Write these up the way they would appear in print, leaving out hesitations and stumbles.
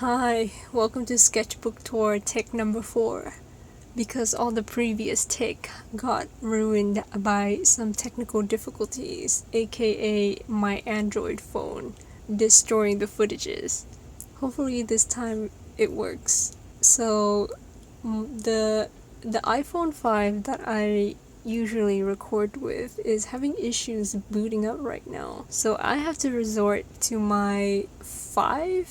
Hi, welcome to Sketchbook Tour take number 4. Because all the previous take got ruined by some technical difficulties, aka my Android phone destroying the footages. Hopefully this time it works. So the iPhone 5 that I usually record with is having issues booting up right now. So I have to resort to my 5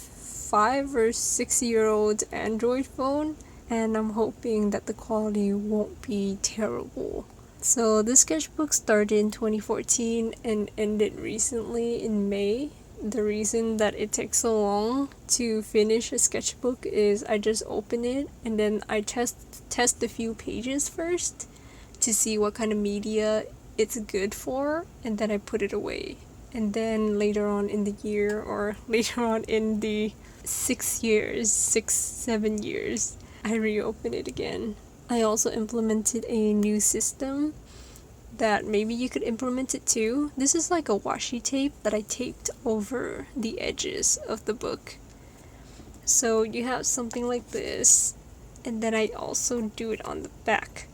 or 6-year-old Android phone, and I'm hoping that the quality won't be terrible. So this sketchbook started in 2014 and ended recently in May. The reason that it takes so long to finish a sketchbook is I just open it and then I test a few pages first to see what kind of media it's good for, and then I put it away. And then later on in the year, or later on in the 7 years, I reopen it again. I also implemented a new system that maybe you could implement it too. This is like a washi tape that I taped over the edges of the book. So you have something like this, and then I also do it on the back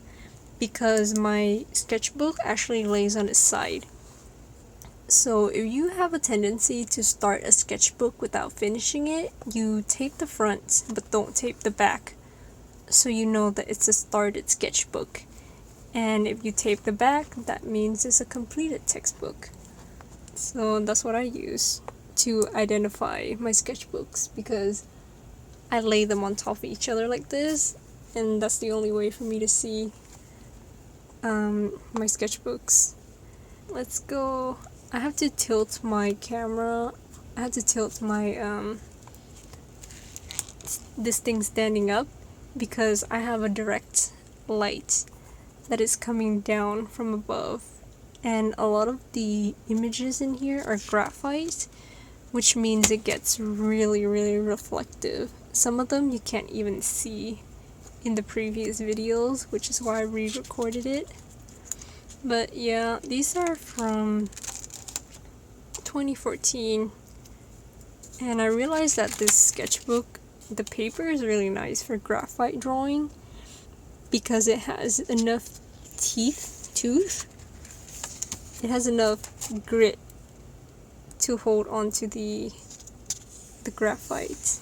because my sketchbook actually lays on its side. So if you have a tendency to start a sketchbook without finishing it, you tape the front but don't tape the back, so you know that it's a started sketchbook. And if you tape the back, that means it's a completed textbook. So that's what I use to identify my sketchbooks, because I lay them on top of each other like this, and that's the only way for me to see my sketchbooks. Let's go. I have to tilt my camera. I have to tilt my this thing standing up because I have a direct light that is coming down from above, and a lot of the images in here are graphite, which means it gets really reflective. Some of them you can't even see in the previous videos, which is why I re-recorded it. But yeah, these are from 2014, and I realized that this sketchbook, the paper is really nice for graphite drawing because it has enough it has enough grit to hold onto the graphite.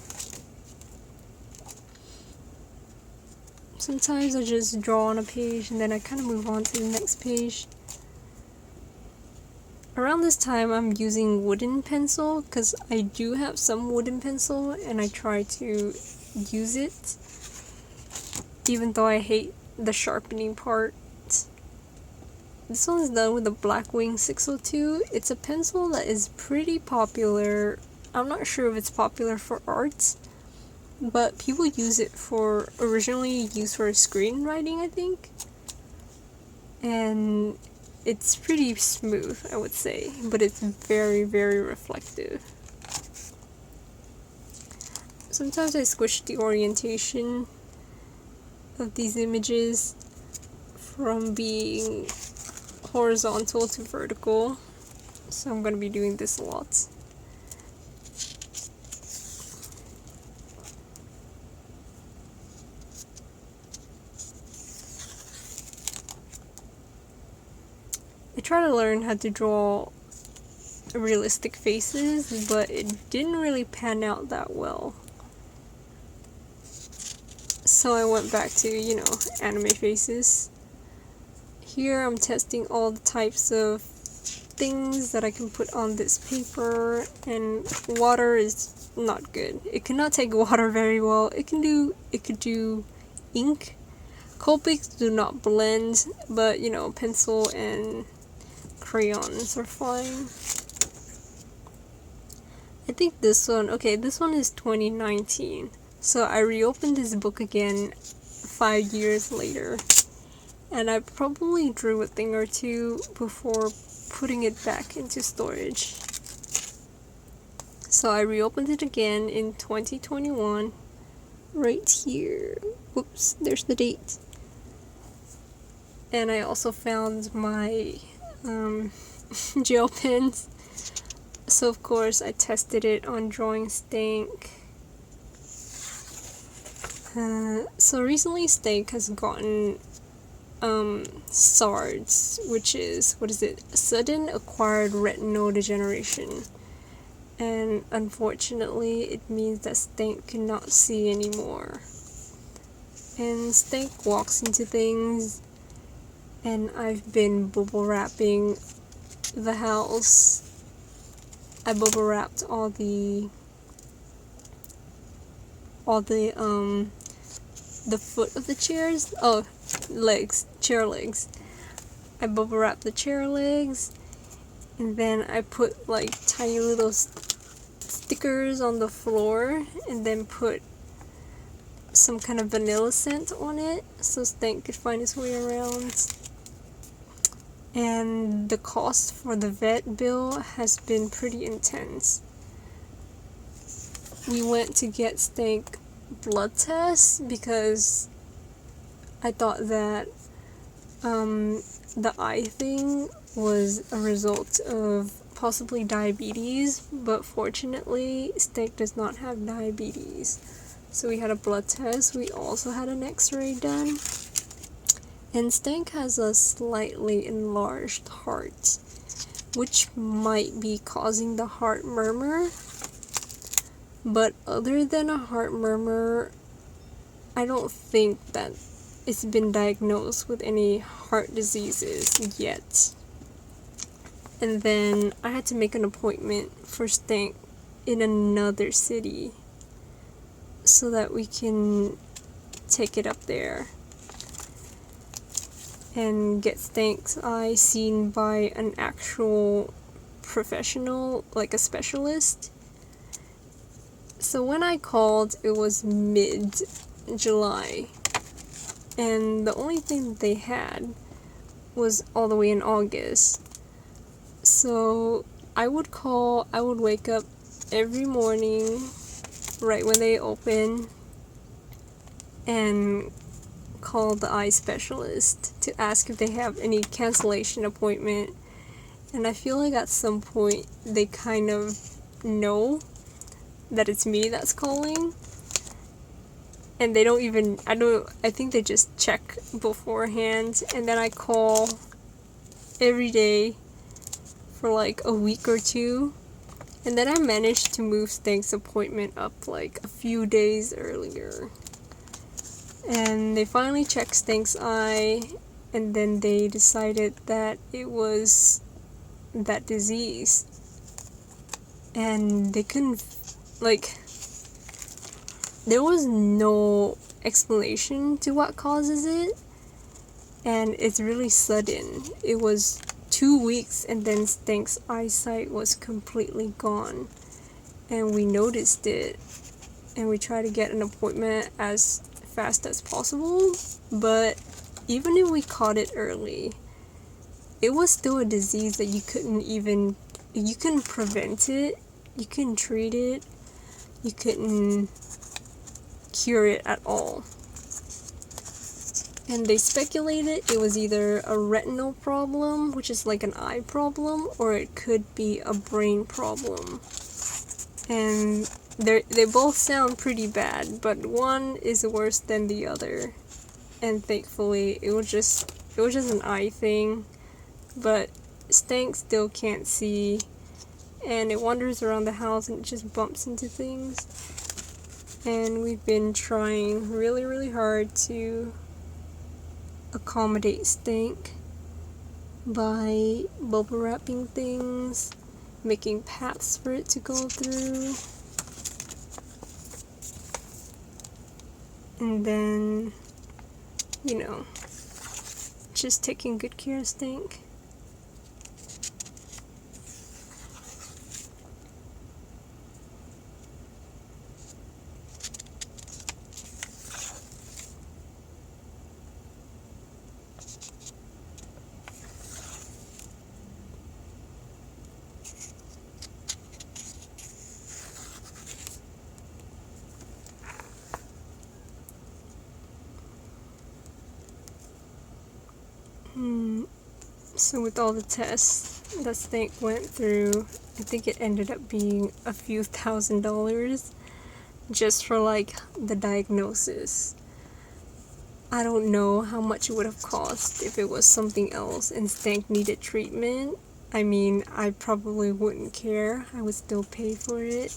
Sometimes I just draw on a page and then I kind of move on to the next page. Around this time I'm using wooden pencil because I do have some wooden pencil and I try to use it, even though I hate the sharpening part. This one's done with the Blackwing 602. It's a pencil that is pretty popular. I'm not sure if it's popular for art, but people use it for, originally used for screenwriting, I think. And it's pretty smooth, I would say, but it's very reflective. Sometimes I squish the orientation of these images from being horizontal to vertical, so I'm going to be doing this a lot. I try to learn how to draw realistic faces, but it didn't really pan out that well. So I went back to, anime faces. Here I'm testing all the types of things that I can put on this paper, and water is not good. It cannot take water very well. It could do ink. Copics do not blend, but pencil and crayons are fine. I think this one is 2019. So I reopened this book again 5 years later, and I probably drew a thing or two before putting it back into storage. So I reopened it again in 2021, right here. Whoops, there's the date. And I also found my gel pens. So of course I tested it on Drawing Stank. So recently Steak has gotten SARDs, which is, sudden acquired retinal degeneration. And unfortunately, it means that Stank cannot see anymore. And Stank walks into things, and I've been bubble wrapping the house. I bubble wrapped all the foot of the chairs. Oh, chair legs. I bubble wrapped the chair legs, and then I put like tiny little stickers on the floor, and then put some kind of vanilla scent on it so Stank could find his way around. And the cost for the vet bill has been pretty intense. We went to get Stank blood tests because I thought that the eye thing was a result of possibly diabetes, but fortunately Stank does not have diabetes. So we had a blood test. We also had an x-ray done. And Stank has a slightly enlarged heart, which might be causing the heart murmur. But other than a heart murmur, I don't think that it's been diagnosed with any heart diseases yet. And then I had to make an appointment for Stank in another city so that we can take it up there and get Stank's eye seen by an actual professional, like a specialist. So when I called, it was mid-July, and the only thing that they had was all the way in August. So I would wake up every morning right when they open and call the eye specialist to ask if they have any cancellation appointment. And I feel like at some point they kind of know that it's me that's calling, and they don't even, I think they just check beforehand, and then I call every day for like a week or two, and then I managed to move Stank's appointment up like a few days earlier. And they finally checked Stank's eye, and then they decided that it was that disease. And they couldn't, there was no explanation to what causes it, and it's really sudden. It was 2 weeks, and then Stank's eyesight was completely gone, and we noticed it, and we tried to get an appointment as fast as possible. But even if we caught it early, it was still a disease that you couldn't prevent it, you couldn't treat it, you couldn't cure it at all. And they speculated it was either a retinal problem, which is like an eye problem, or it could be a brain problem. And they both sound pretty bad, but one is worse than the other. And thankfully, it was just an eye thing. But Stank still can't see, and it wanders around the house and it just bumps into things. And we've been trying really, really hard to accommodate Stank by bubble wrapping things, making paths for it to go through, and then, just taking good care of Stank. So with all the tests that Stank went through, I think it ended up being a few $1,000s. just for like the diagnosis. I don't know how much it would have cost if it was something else and Stank needed treatment. I mean, I probably wouldn't care. I would still pay for it.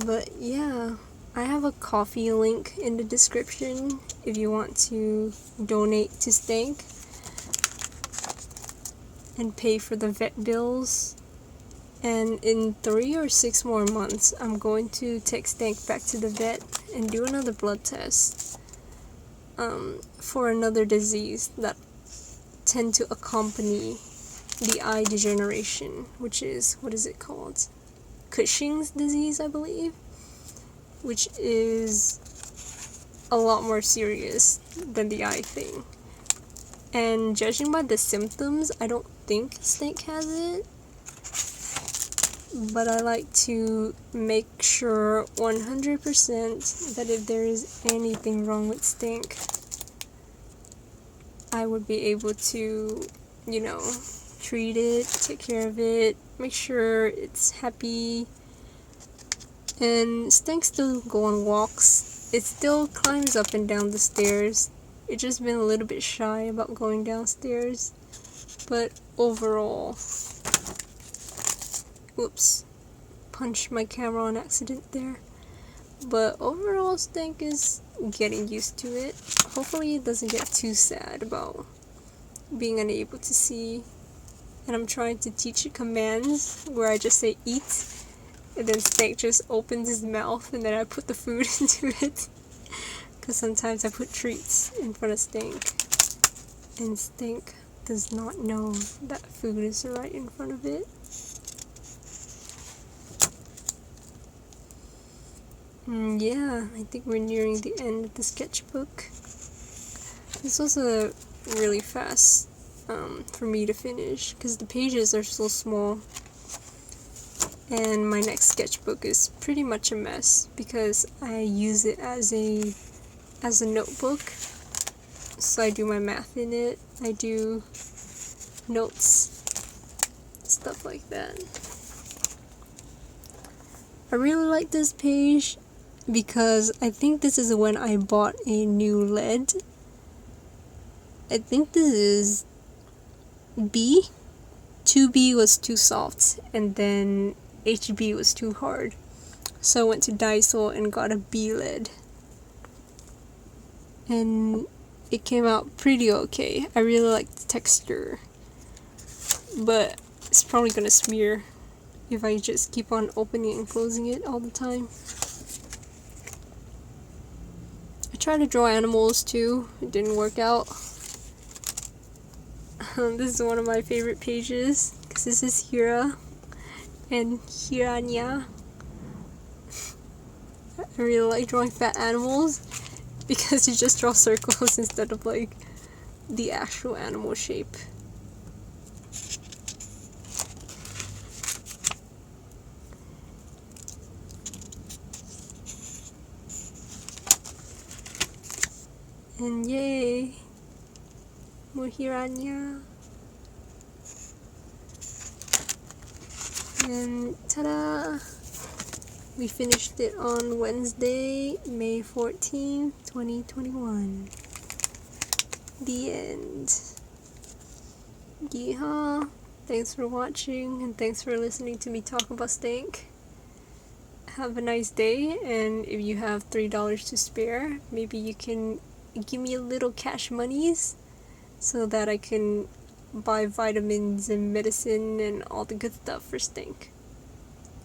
But yeah, I have a coffee link in the description if you want to donate to Stank and pay for the vet bills. And in 3 or 6 more months, I'm going to take Stank back to the vet and do another blood test for another disease that tend to accompany the eye degeneration, which is, what is it called? Cushing's disease, I believe, which is a lot more serious than the eye thing. And judging by the symptoms, I don't think Stank has it. But I like to make sure 100% that if there is anything wrong with Stank, I would be able to, treat it, take care of it, make sure it's happy. And Stank still go on walks. It still climbs up and down the stairs. It's just been a little bit shy about going downstairs. But overall, whoops, punched my camera on accident there. But overall, Stank is getting used to it. Hopefully it doesn't get too sad about being unable to see. And I'm trying to teach it commands where I just say eat, and then Stank just opens his mouth and then I put the food into it. Because sometimes I put treats in front of Stank, and Stank does not know that food is right in front of it. Yeah, I think we're nearing the end of the sketchbook. This was a really fast for me to finish because the pages are so small. And my next sketchbook is pretty much a mess because I use it as a notebook. So I do my math in it, I do notes, stuff like that. I really like this page because I think this is when I bought a new lead. I think this is B. 2B was too soft and then HB was too hard. So I went to Daiso and got a B lead. And it came out pretty okay. I really like the texture. But it's probably gonna smear if I just keep on opening and closing it all the time. I tried to draw animals too. It didn't work out. This is one of my favorite pages because this is Hira and Hiranya. I really like drawing fat animals because you just draw circles instead of like the actual animal shape. And yay! More Hiranya. And ta-da! We finished it on Wednesday, May 14th, 2021. The end. Yeehaw! Thanks for watching and thanks for listening to me talk about Stank. Have a nice day, and if you have $3 to spare, maybe you can give me a little cash monies so that I can buy vitamins and medicine and all the good stuff for Stank.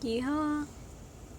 Yeehaw!